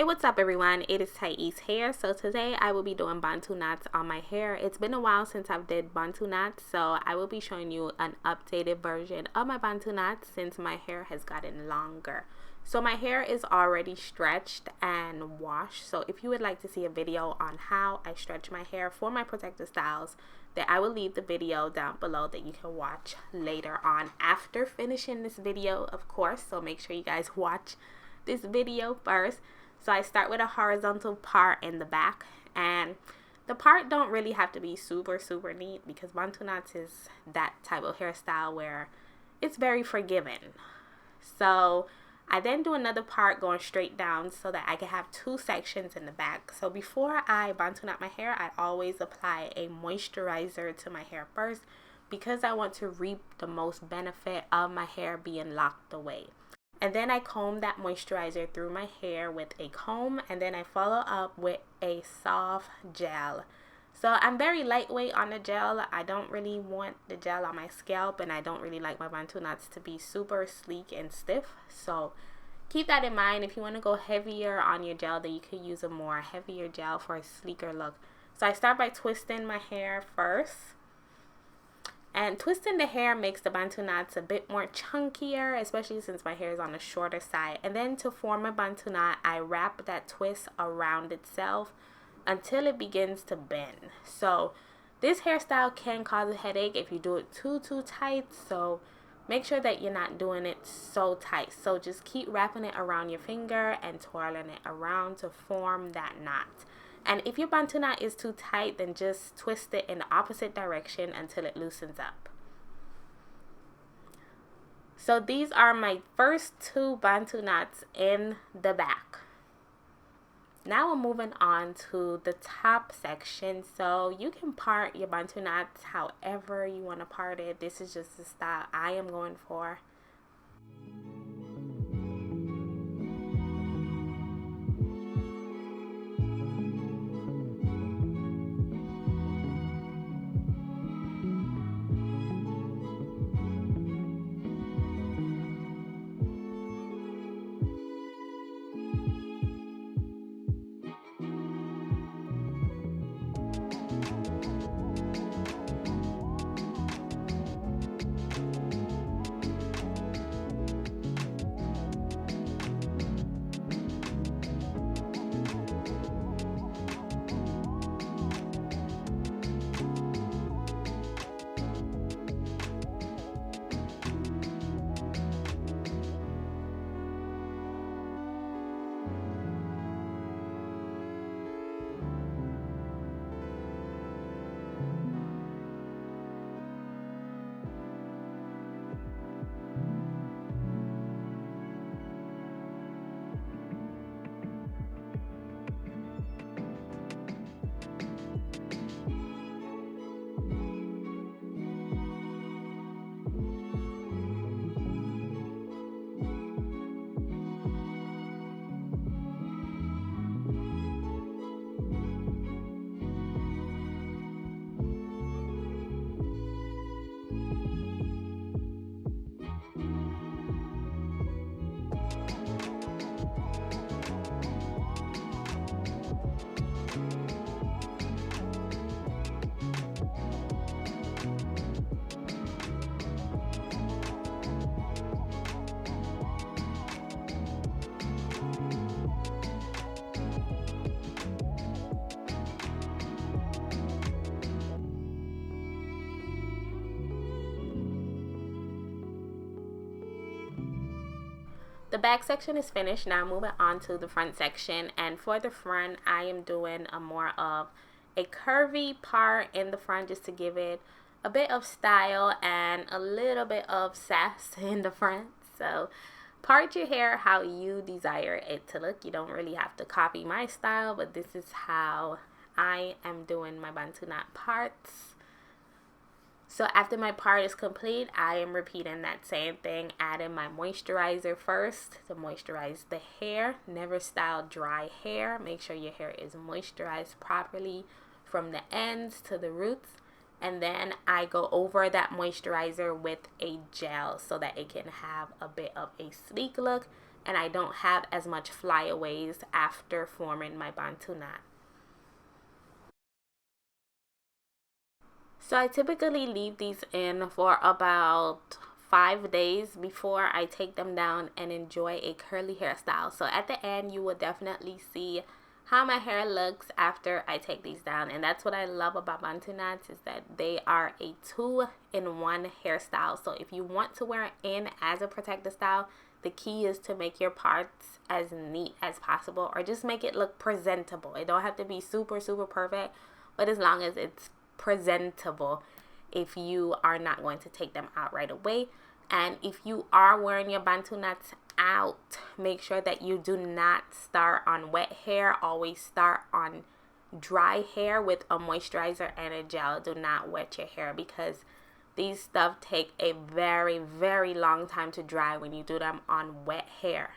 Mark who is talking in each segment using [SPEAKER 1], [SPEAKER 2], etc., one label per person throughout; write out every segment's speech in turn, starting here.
[SPEAKER 1] Hey, what's up everyone? It is Tyiece here. So today I will be doing Bantu knots on my hair. It's been a while since I've did Bantu knots, so I will be showing you an updated version of my Bantu knots since my hair has gotten longer. So my hair is already stretched and washed. So if you would like to see a video on how I stretch my hair for my protective styles, then I will leave the video down below that you can watch later on after finishing this video, of course. So make sure you guys watch this video first. So I start with a horizontal part in the back, and the part don't really have to be super neat because Bantu knots is that type of hairstyle where it's very forgiving. So I then do another part going straight down so that I can have two sections in the back. So before I Bantu knot my hair, I always apply a moisturizer to my hair first because I want to reap the most benefit of my hair being locked away. And then I comb that moisturizer through my hair with a comb, and then I follow up with a soft gel. So I'm very lightweight on the gel. I don't really want the gel on my scalp, and I don't really like my Bantu knots to be super sleek and stiff. So keep that in mind. If you want to go heavier on your gel, then you could use a more heavier gel for a sleeker look. So I start by twisting my hair first. And twisting the hair makes the Bantu knots a bit more chunkier, especially since my hair is on the shorter side. And then to form a Bantu knot, I wrap that twist around itself until it begins to bend. So this hairstyle can cause a headache if you do it too tight. So make sure that you're not doing it so tight. So just keep wrapping it around your finger and twirling it around to form that knot. And if your Bantu knot is too tight, then just twist it in the opposite direction until it loosens up. So these are my first two Bantu knots in the back. Now we're moving on to the top section. So you can part your Bantu knots however you want to part it. This is just the style I am going for. The back section is finished. Now moving on to the front section, and for the front I am doing a more of a curvy part in the front just to give it a bit of style and a little bit of sass in the front. So part your hair how you desire it to look. You don't really have to copy my style, but this is how I am doing my Bantu knot parts. So after my part is complete, I am repeating that same thing, adding my moisturizer first to moisturize the hair. Never style dry hair. Make sure your hair is moisturized properly from the ends to the roots. And then I go over that moisturizer with a gel so that it can have a bit of a sleek look and I don't have as much flyaways after forming my Bantu knot. So I typically leave these in for about 5 days before I take them down and enjoy a curly hairstyle. So at the end, you will definitely see how my hair looks after I take these down. And that's what I love about Bantu knots, is that they are a 2-in-1 hairstyle. So if you want to wear it in as a protective style, the key is to make your parts as neat as possible, or just make it look presentable. It don't have to be super perfect, but as long as it's presentable, if you are not going to take them out right away. And if you are wearing your Bantu knots out, make sure that you do not start on wet hair. Always start on dry hair with a moisturizer and a gel. Do not wet your hair, because these stuff take a very long time to dry when you do them on wet hair.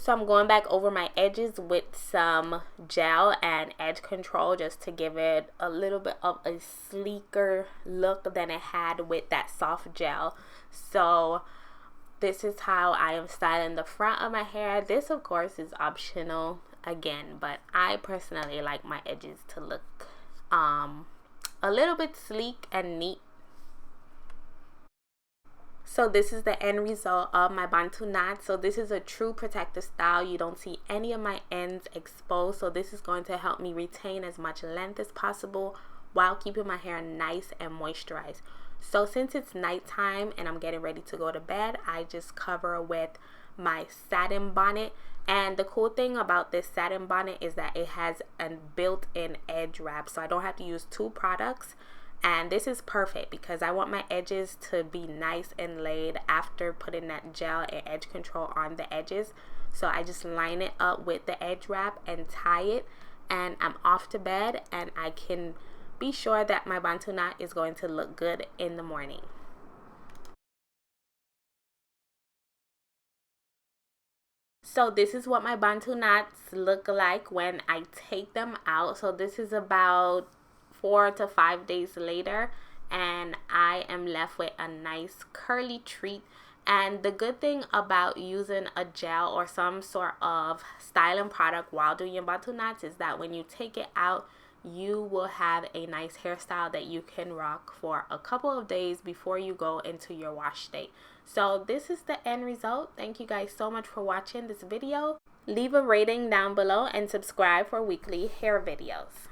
[SPEAKER 1] So I'm going back over my edges with some gel and edge control, just to give it a little bit of a sleeker look than it had with that soft gel. So this is how I am styling the front of my hair. This of course is optional again, but I personally like my edges to look a little bit sleek and neat. So this is the end result of my Bantu knot. So this is a true protective style. You don't see any of my ends exposed. So this is going to help me retain as much length as possible while keeping my hair nice and moisturized. So since it's nighttime and I'm getting ready to go to bed, I just cover with my satin bonnet. And the cool thing about this satin bonnet is that it has a built-in edge wrap. So I don't have to use 2 products. And this is perfect because I want my edges to be nice and laid after putting that gel and edge control on the edges. So I just line it up with the edge wrap and tie it, and I'm off to bed, and I can be sure that my Bantu knot is going to look good in the morning. So this is what my Bantu knots look like when I take them out. So this is about 4 to 5 days later, and I am left with a nice curly treat. And the good thing about using a gel or some sort of styling product while doing your Bantu knots is that when you take it out, you will have a nice hairstyle that you can rock for a couple of days before you go into your wash day. So this is the end result. Thank you guys so much for watching this video. Leave a rating down below and subscribe for weekly hair videos.